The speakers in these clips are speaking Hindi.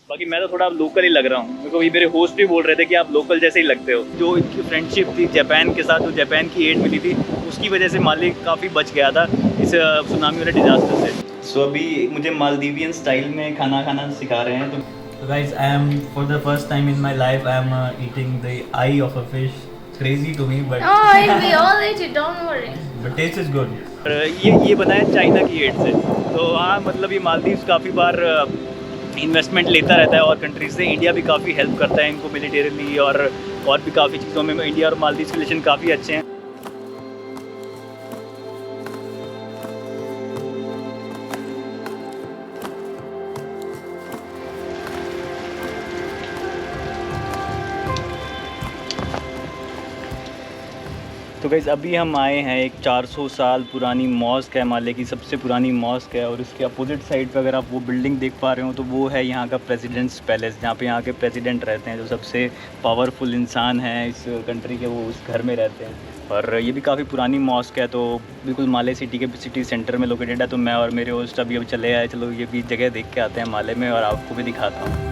बाकी मैं तो थोड़ा लोकल ही लग रहा हूँ। मेरे को ये मेरे होस्ट भी बोल रहे थे कि आप लोकल जैसे ही लगते हो। जो इनकी फ्रेंडशिप थी जापान के साथ, जो जापान की एड मिली थी, उसकी वजह से माली काफ़ी बच गया था इस सुनामी वाले डिजास्टर से। सो अभी मुझे मालदीवियन स्टाइल में खाना खाना सिखा रहे हैं। तो guys, I am for the first time in my life I am eating the eye of a fish. Crazy to me but we all ate it, don't worry. But taste is good. ये बनाया चाइना की एड से। तो हाँ, मतलब ये मालदीव्स काफ़ी बार इन्वेस्टमेंट लेता रहता है और कंट्रीज से। इंडिया भी काफ़ी हेल्प करता है इनको मिलिटरीली, और भी काफ़ी चीज़ों में इंडिया और मालदीव्स के रिलेशन काफ़ी अच्छे हैं। तो गाइस, अभी हम आए हैं एक 400 साल पुरानी मॉस्क है, माले की सबसे पुरानी मॉस्क है। और इसके अपोजिट साइड पे अगर आप वो बिल्डिंग देख पा रहे हो तो वो है यहाँ का प्रेसिडेंट्स पैलेस, जहाँ पे यहाँ के प्रेसिडेंट रहते हैं। जो सबसे पावरफुल इंसान हैं इस कंट्री के, वो उस घर में रहते हैं। और ये भी काफ़ी पुरानी मॉस्क है, तो बिल्कुल माले सिटी सेंटर में लोकेटेड है। तो मैं और मेरे होस्ट अभी चले आए, चलो ये भी जगह देख के आते हैं माले में और आपको भी दिखाता हूँ।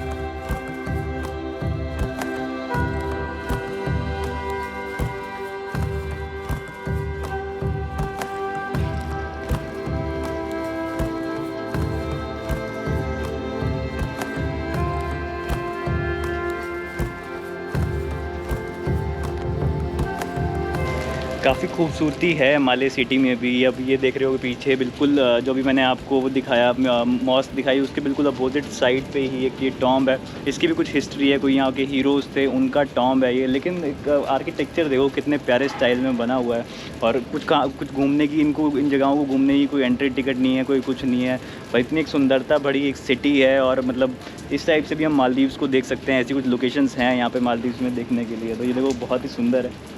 काफ़ी खूबसूरती है माले सिटी में भी। अब ये देख रहे हो पीछे बिल्कुल जो भी मैंने आपको वो दिखाया, मॉस्क दिखाई, उसके बिल्कुल अपोजिट साइड पे ही एक ये टॉम्ब है। इसकी भी कुछ हिस्ट्री है, कोई यहाँ के हीरोज़ थे उनका टॉम्ब है ये। लेकिन एक आर्किटेक्चर देखो कितने प्यारे स्टाइल में बना हुआ है। और कुछ घूमने की, इनको इन जगहों को घूमने की कोई एंट्री टिकट नहीं है, कोई कुछ नहीं है। पर इतनी एक सुंदरता बड़ी एक सिटी है। और मतलब इस टाइप से भी हम मालदीव्स को देख सकते हैं। ऐसी कुछ लोकेशंस हैं यहाँ पे मालदीव्स में देखने के लिए। तो ये देखो बहुत ही सुंदर है।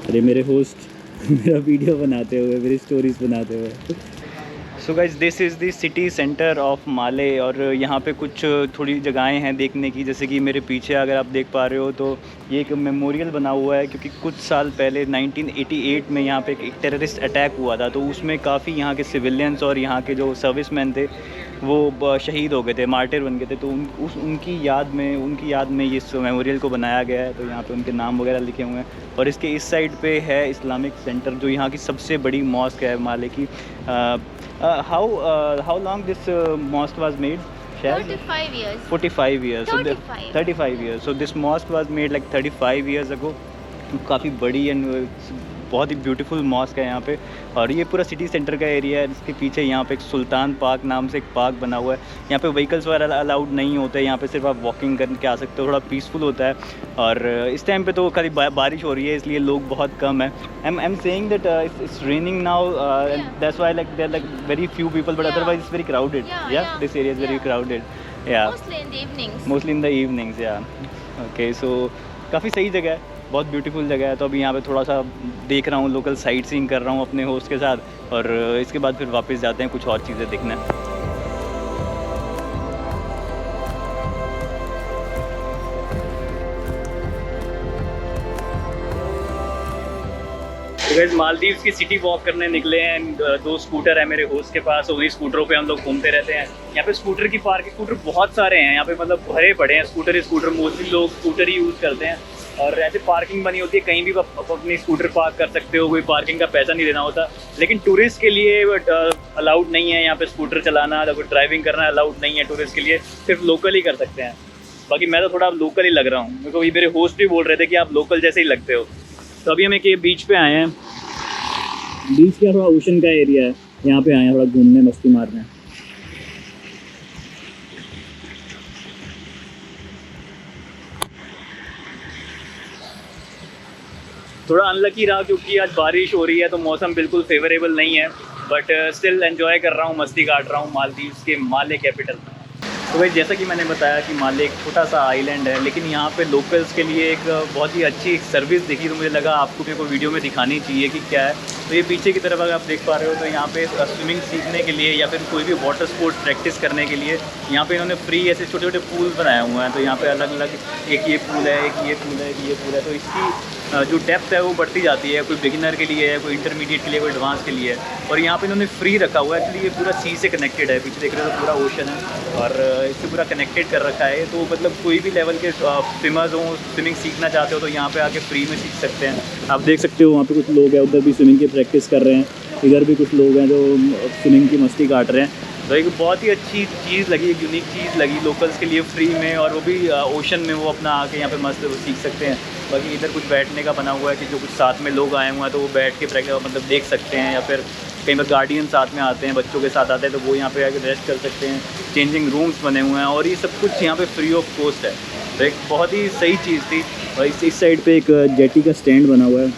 अरे मेरे होस्ट मेरा वीडियो बनाते हुए, मेरी स्टोरीज बनाते हुए। So guys, this is the city centre of Male. और यहाँ पे कुछ थोड़ी जगहें हैं देखने की, जैसे कि मेरे पीछे अगर आप देख पा रहे हो तो ये एक मेमोरियल बना हुआ है। क्योंकि कुछ साल पहले 1988 में यहाँ पे एक टेररिस्ट अटैक हुआ था। तो उसमें काफ़ी यहाँ के सिविलियंस और यहाँ के जो सर्विसमैन थे वो शहीद हो गए थे, मार्टिर बन गए थे। तो उनकी याद में ये मेमोरियल को बनाया गया है। तो यहाँ पे उनके नाम वगैरह लिखे हुए हैं। और इसके इस साइड पे है इस्लामिक सेंटर, जो यहाँ की सबसे बड़ी मॉस्क है माले की। How long this mosque was made? 35 years. 45 years. 35. 35 years. So this mosque was made like 35 years ago. काफ़ी बड़ी एंड बहुत ही ब्यूटीफुल मॉस्क है यहाँ पे। और ये पूरा सिटी सेंटर का एरिया है। इसके पीछे यहाँ पे एक सुल्तान पार्क नाम से एक पार्क बना हुआ है। यहाँ पे व्हीकल्स वगैरह अलाउड नहीं होते, यहाँ पे सिर्फ आप वॉकिंग करके आ सकते हो। थोड़ा पीसफुल होता है। और इस टाइम पे तो खाली बारिश हो रही है, इसलिए लोग बहुत कम है। I am saying that it's raining now, that's why like there are like very few people, but otherwise it's very crowded. Yeah, this area is very crowded. Yeah, Mostly in the evenings. mostly in the evenings. Yeah. Okay, so काफ़ी सही जगह है, बहुत ब्यूटीफुल जगह है। तो अभी यहाँ पे थोड़ा सा देख रहा हूँ, लोकल साइट सीइंग कर रहा हूँ अपने होस्ट के साथ। और इसके बाद फिर वापस जाते हैं कुछ और चीज़ें देखने। तो गाइस, मालदीव्स की सिटी वॉक करने निकले हैं। 2 स्कूटर है मेरे होस्ट के पास, उन्हीं स्कूटरों पे हम लोग घूमते रहते हैं। यहाँ पे स्कूटर की स्कूटर बहुत सारे हैं यहाँ पे, मतलब भरे पड़े हैं स्कूटर। मोस्टली लोग स्कूटर ही यूज़ करते हैं। और ऐसे पार्किंग बनी होती है, कहीं भी आप अपनी स्कूटर पार्क कर सकते हो, कोई पार्किंग का पैसा नहीं देना होता। लेकिन टूरिस्ट के लिए अलाउड नहीं है यहाँ पे स्कूटर चलाना, अगर ड्राइविंग करना अलाउड नहीं है टूरिस्ट के लिए, सिर्फ लोकल ही कर सकते हैं। बाकी मैं तो थोड़ा लोकल ही लग रहा हूँ। मेरे को ये मेरे होस्ट भी बोल रहे थे कि आप लोकल जैसे ही लगते हो। तो अभी हम एक ये बीच पे आए हैं। बीच का थोड़ा ओशन का एरिया है, यहाँ पे आए हैं थोड़ा घूमने, मस्ती मारने। थोड़ा अनलकी रहा क्योंकि आज बारिश हो रही है, तो मौसम बिल्कुल फेवरेबल नहीं है। बट स्टिल एंजॉय कर रहा हूँ, मस्ती काट रहा हूँ मालदीव्स के माले कैपिटल में। तो भाई, जैसा कि मैंने बताया कि माले एक छोटा सा आइलैंड है, लेकिन यहाँ पे लोकल्स के लिए एक बहुत ही अच्छी एक सर्विस दिखी। तो मुझे लगा आपको मेरे को वीडियो में दिखानी चाहिए कि क्या है। तो ये पीछे की तरफ अगर आप देख पा रहे हो तो यहाँ पे स्विमिंग सीखने के लिए या फिर कोई भी वाटर स्पोर्ट्स प्रैक्टिस करने के लिए यहाँ पे इन्होंने फ्री ऐसे छोटे छोटे पूल बनाए हुए हैं। तो यहाँ पे अलग अलग, एक ये पूल है, एक ये पूल है, एक ये पूल है। तो इसकी जो डेप्थ है वो बढ़ती जाती है, कोई बिगिनर के लिए है, कोई इंटरमीडिएट के लिए, कोई एडवांस के लिए है। और यहाँ पे इन्होंने फ्री रखा हुआ है, एक्चुअली ये पूरा सी से कनेक्टेड है, पीछे देख रहे हो तो पूरा ओशन है और इससे पूरा कनेक्टेड कर रखा है। तो मतलब कोई भी लेवल के स्विमर्स हों, स्विमिंग सीखना चाहते हो तो यहाँ पे आके फ्री में सीख सकते हैं। आप देख सकते हो वहाँ पे कुछ लोग हैं, उधर भी स्विमिंग की प्रैक्टिस कर रहे हैं, इधर भी कुछ लोग हैं जो स्विमिंग की मस्ती काट रहे हैं। तो एक बहुत ही अच्छी चीज़ लगी, एक यूनिक चीज़ लगी लोकल्स के लिए फ्री में, और वो भी ओशन में वो अपना आके यहाँ पे मस्त वो सीख सकते हैं। बाकी इधर कुछ बैठने का बना हुआ है कि जो कुछ साथ में लोग आए हुए हैं तो वो बैठ के मतलब देख सकते हैं, या फिर कई बार गार्डियन साथ में आते हैं, बच्चों के साथ आते हैं तो वो यहाँ पे आके रेस्ट कर सकते हैं। चेंजिंग रूम्स बने हुए हैं और ये सब कुछ यहाँ पे फ्री ऑफ कॉस्ट है। तो एक बहुत ही सही चीज़ थी। और इस साइड पे एक जेटी का स्टैंड बना हुआ है,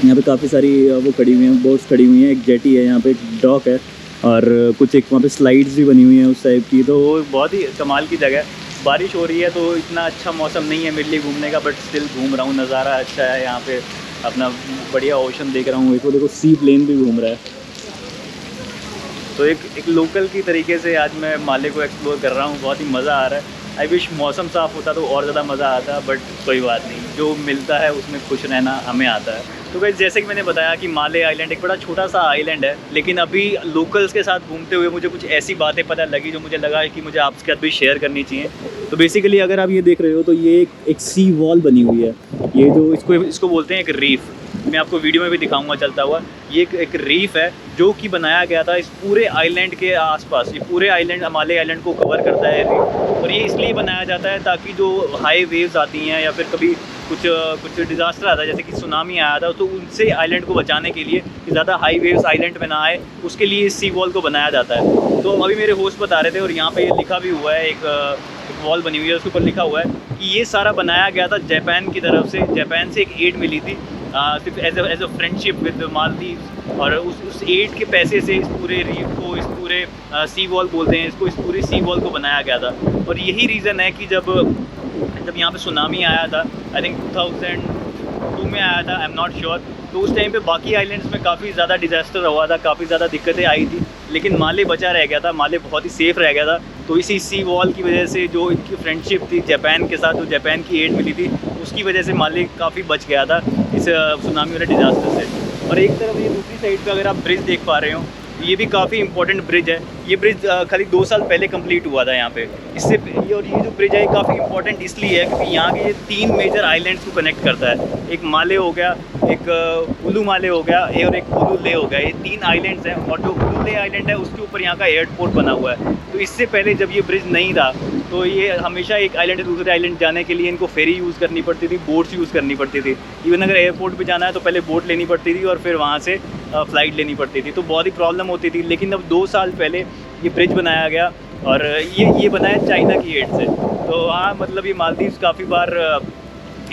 यहाँ पे काफ़ी सारी वो खड़ी हुई हैं, बोट्स खड़ी हुई हैं, एक जेटी है, यहाँ पे एक डॉक है और कुछ एक वहाँ पे स्लाइड्स भी बनी हुई हैं उस टाइप की। तो वो बहुत ही कमाल की जगह है। बारिश हो रही है तो इतना अच्छा मौसम नहीं है मेरे लिए घूमने का, बट स्टिल घूम रहा हूँ, नज़ारा अच्छा है यहाँ पे, अपना बढ़िया ओशन देख रहा हूँ। देखो सी प्लेन भी घूम रहा है। तो एक लोकल की तरीके से आज मैं माले को एक्सप्लोर कर रहा हूँ, बहुत ही मज़ा आ रहा है। आई विश मौसम साफ़ होता तो और ज़्यादा मज़ा आता, बट कोई बात नहीं, जो मिलता है उसमें खुश रहना हमें आता है। तो गाइस जैसे कि मैंने बताया कि माले आइलैंड एक बड़ा छोटा सा आइलैंड है, लेकिन अभी लोकल्स के साथ घूमते हुए मुझे कुछ ऐसी बातें पता लगी जो मुझे लगा कि मुझे आपके साथ भी शेयर करनी चाहिए। तो बेसिकली अगर आप ये देख रहे हो तो ये एक सी वॉल बनी हुई है, ये जो इसको बोलते हैं एक रीफ। मैं आपको वीडियो में भी दिखाऊंगा चलता हुआ। ये एक रीफ है जो कि बनाया गया था इस पूरे आइलैंड के आसपास। ये पूरे आइलैंड, माले आइलैंड को कवर करता है रीफ, और ये इसलिए बनाया जाता है ताकि जो हाई वेव्स आती हैं या फिर कभी कुछ डिज़ास्टर आता है, जैसे कि सुनामी आया था, तो उनसे आइलैंड को बचाने के लिए कि ज़्यादा हाई वेव्स आइलैंड में ना आए, उसके लिए इस सी वॉल को बनाया जाता है। तो अभी मेरे होस्ट बता रहे थे, और यहाँ पे ये लिखा भी हुआ है, एक वॉल बनी हुई है, उसके ऊपर लिखा हुआ है कि ये सारा बनाया गया था जापान की तरफ से। जापान से एक एड मिली थी सिर्फ as a friendship with Maldives, और उस एड के पैसे से इस पूरे रीफ को, इस पूरे सी वॉल बोलते हैं इसको, इस पूरे सी वॉल को बनाया गया था। और यही रीज़न है कि जब यहाँ पे सुनामी आया था, आई थिंक 2002 में आया था, आई एम नॉट श्योर, तो उस टाइम पे बाकी आइलैंड्स में काफ़ी ज़्यादा डिज़ास्टर हुआ था, काफ़ी ज़्यादा दिक्कतें आई थी, लेकिन माले बचा रह गया था, माले बहुत ही सेफ़ रह गया था। तो इसी सी वॉल की वजह से, जो इनकी फ्रेंडशिप थी जापान के साथ, जो जापान की एड मिली थी, उसकी वजह से माले काफ़ी बच गया था इस सुनामी वाले डिज़ास्टर से। और एक तरफ ये दूसरी साइड पे अगर आप ब्रिज देख पा रहे हो, ये भी काफ़ी इंपॉर्टेंट ब्रिज है। ये ब्रिज खाली 2 साल पहले कंप्लीट हुआ था यहाँ पे। इससे और ये जो ब्रिज है काफ़ी इंपॉर्टेंट इसलिए है क्योंकि यहाँ के ये 3 मेजर आइलैंड्स को कनेक्ट करता है। एक माले हो गया, एक उलू माले हो गया, और एक उलू ले हो गया। ये 3 आइलैंड्स हैं, और जो उलू ले आइलैंड है उसके ऊपर यहाँ का एयरपोर्ट बना हुआ है। तो इससे पहले जब ये ब्रिज नहीं था तो ये हमेशा एक आइलैंड से दूसरे आइलैंड जाने के लिए इनको फेरी यूज़ करनी पड़ती थी, बोट्स यूज़ करनी पड़ती थी। इवन अगर एयरपोर्ट पे जाना है तो पहले बोट लेनी पड़ती थी और फिर वहाँ से फ़्लाइट लेनी पड़ती थी, तो बहुत ही प्रॉब्लम होती थी। लेकिन अब 2 साल पहले ये ब्रिज बनाया गया, और ये बनाया चाइना की एड से। तो हाँ, मतलब ये मालदीव्स काफ़ी बार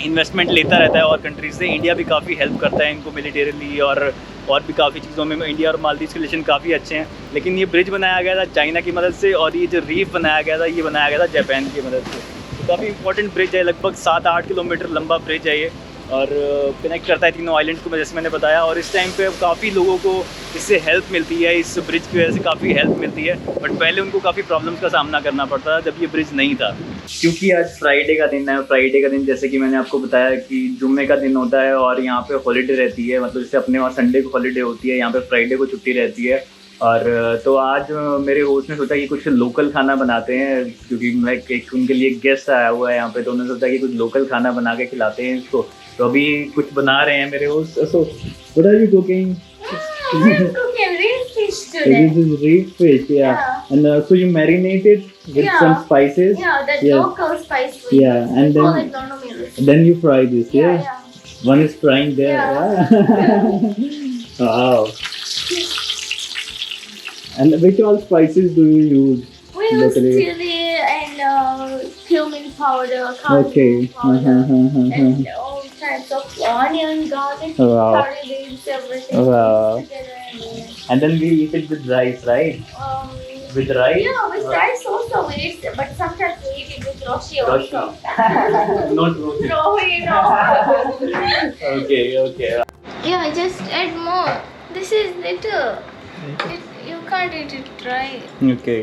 इन्वेस्टमेंट लेता रहता है और कंट्रीज से। इंडिया भी काफ़ी हेल्प करता है इनको मिलिटरीली, और भी काफ़ी चीज़ों में इंडिया और मालदीव्स के रिलेशन काफ़ी अच्छे हैं। लेकिन ये ब्रिज बनाया गया था चाइना की मदद से, और ये जो रीफ बनाया गया था ये बनाया गया था जापान की मदद से। तो काफ़ी इंपॉर्टेंट ब्रिज है, लगभग 7-8 किलोमीटर लंबा ब्रिज है ये, और कनेक्ट करता है तीनों आइलैंड्स को, जैसे मैंने बताया। और इस टाइम पे काफ़ी लोगों को इससे हेल्प मिलती है, इस ब्रिज की वजह से काफ़ी हेल्प मिलती है। बट पहले उनको काफ़ी प्रॉब्लम्स का सामना करना पड़ता था जब ये ब्रिज नहीं था। क्योंकि आज फ्राइडे का दिन है, फ्राइडे का दिन जैसे कि मैंने आपको बताया कि जुम्मे का दिन होता है, और यहाँ पे हॉलीडे रहती है, मतलब जैसे अपने वहाँ संडे को हॉलीडे होती है, यहाँ पे फ्राइडे को छुट्टी रहती है। और तो आज मेरे होस्ट ने सोचा कि कुछ लोकल खाना बनाते हैं, क्योंकि मैं एक उनके लिए गेस्ट आया हुआ है यहाँ पे, तो उन्होंने सोचा कि कुछ लोकल खाना बना के खिलाते हैं इसको। तो अभी कुछ बना रहे हैं मेरे host. So what are you cooking? I'm cooking real fish today. This is reef fish, yeah. And so you marinate it with some spices. Yeah, that local spice. Yeah, and call then it normally. then you fry this, yeah. One is frying there. Yeah. Wow. And which all spices do you use? We use locally? chili and cumin powder, cardamom Okay. powder, and all types of onion, garlic, Wow. curry leaves, everything. Wow. Together. And then we eat it with rice, right? With rice? Yeah, with rice also we eat, but sometimes we eat it with roshi also. Not roti. No. Okay, okay. Yeah, just add more. This is little. You can't eat it dry. Okay.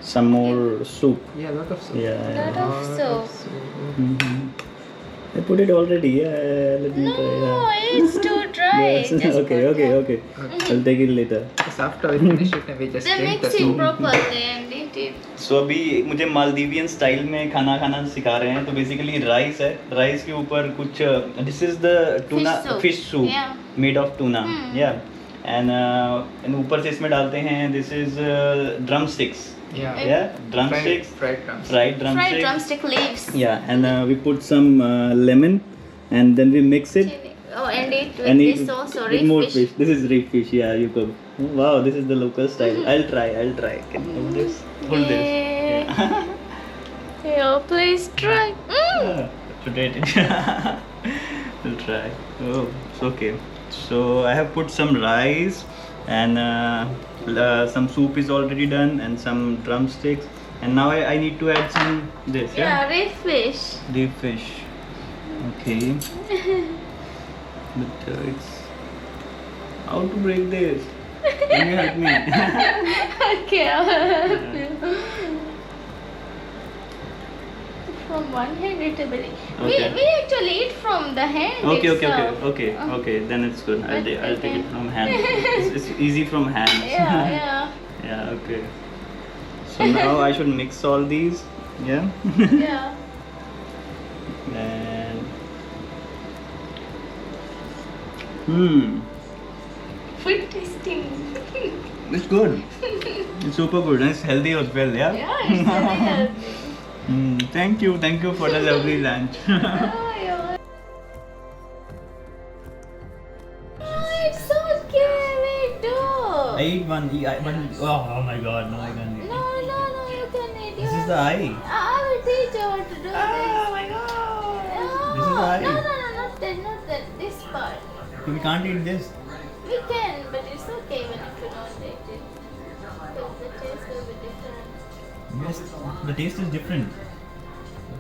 Some more soup. Yeah, a lot of soup. Yeah. Lot of soup. Mm-hmm. I put it already. Yeah, let me try. No, Yeah. it's too dry. Yes. Just Okay, put okay, that. okay. I'll take it later. Just after we finish it, we just Then drink the mix it soup. properly and eat it. सो अभी मुझे मालदीवियन स्टाइल में खाना खाना सिखा रहे हैं. तो बेसिकली राइस है. राइस के ऊपर कुछ this is the tuna fish soup Yeah. Made of tuna. या एंड ऊपर से इसमें डालते हैं this is drum sticks. Yeah. या drum sticks. Fried drums. Fried drum Fried sticks. drumstick leaves. Yeah, and we put some lemon, and then we mix it Chili. Oh, and eat with and this eat sauce or with reef more fish. fish. This is reef fish. Yeah, you cook. Wow, this is the local style. I'll try. Can you hold this? Hold this. Yeah. Yeah, please try. Today we'll try. Oh, it's okay. So I have put some rice and some soup is already done and some drumsticks. And now I need to add some this. Yeah, reef fish. Deep fish. Okay. But it's how to break this? Can you help me? Okay, I'll help you. From one hand it will be. Okay. We actually eat from the hand itself. Okay. Then it's good. I'll take it from hand. It's easy from hand. Yeah. Yeah. Okay. So now I should mix all these. Yeah. Yeah. And Food tasting. it's good. It's super good and it's healthy as well. Yeah. Yeah, it's very healthy. Thank you for the lovely lunch. Oh, yeah. Oh, it's so scary too. I eat one. Oh my god, no, I can't eat. No, you can eat. This is the eye. I will teach you how to do this. my god. No, This is the eye. No, not that. This part. We can't eat this. We can, but it's okay even if you don't eat it. Because the taste will be different. Yes, the taste is different.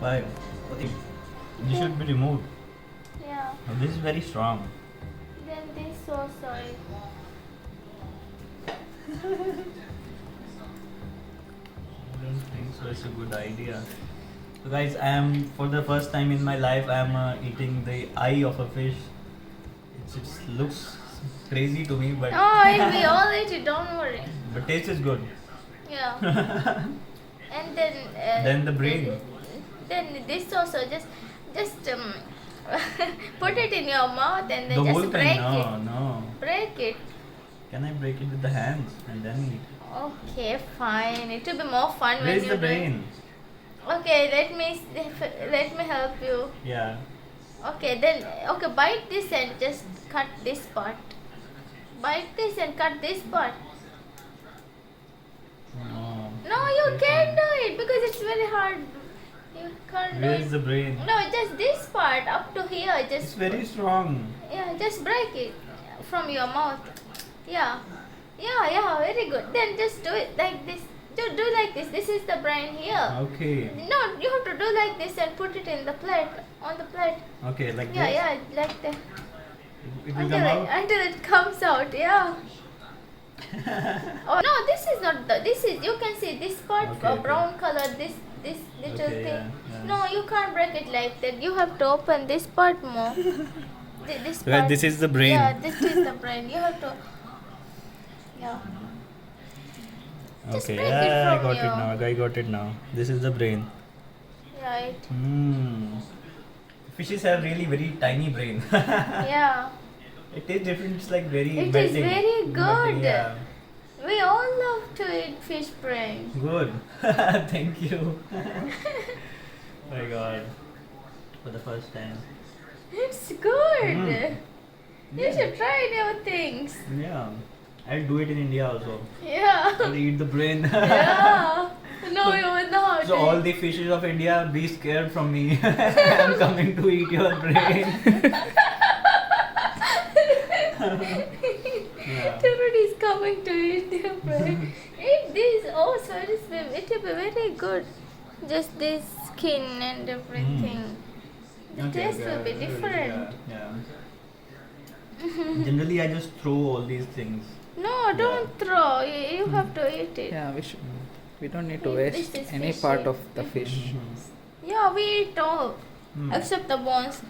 Why? This should be removed. Yeah. Oh, this is very strong. Then this sauce oil. I don't think so. It's a good idea. So guys, I am for the first time in my life I am eating the eye of a fish. It looks crazy to me, but Oh, we all eat it, don't worry. but taste is good. Yeah. And then Then the brain. Then this also just put it in your mouth and then The whole just break thing? No. it. Break it. Can I break it with the hands and then eat? Okay, fine. It will be more fun Where when is you the do brain? it. Okay, let me help you. Yeah. Okay, bite this and just cut this part. Bite this and cut this part. No. No, you can't do it because it's very hard. You can't do Where it. is the brain? No, just this part up to here. It's Just very strong. yeah, just break it from your mouth. Yeah, very good. Then just do it like this. Do like this. This is the brain here. Okay. No, you have to do like this and put it in the plate on the plate. Okay, like Yeah, this. yeah, like that. It will come out. Until it comes out. Yeah. Oh no, this is not the. This is you can see this part Okay, brown color. This little Okay, thing. yeah. No, you can't break it like that. You have to open this part more. This Right, part. this is the brain. Yeah, this is the brain. You have to. Yeah. Just Okay, break it yeah, I from got it your- now. I got it now. This is the brain. Right. Fishes have really very tiny brain. Yeah. It is different. It's like very. It is melting. very good. Yeah. We all love to eat fish brain. Good. Thank you. My God. For the first time. It's good. Mm. You should try new things. Yeah. I'll do it in India also. Yeah. I'll eat the brain. Yeah. No, you will not. So all the fishes of India, be scared from me. I'm coming to eat your brain. Yeah. Everybody is coming to eat your brain. Eat this. Oh, so it will be very good. Just this skin and everything. The taste will be different. Yeah. Generally, I just throw all these things. No, don't throw. You have to eat it. Yeah, we don't need to This waste is any fishy. part of the fish. Yeah, we eat all. except the bones.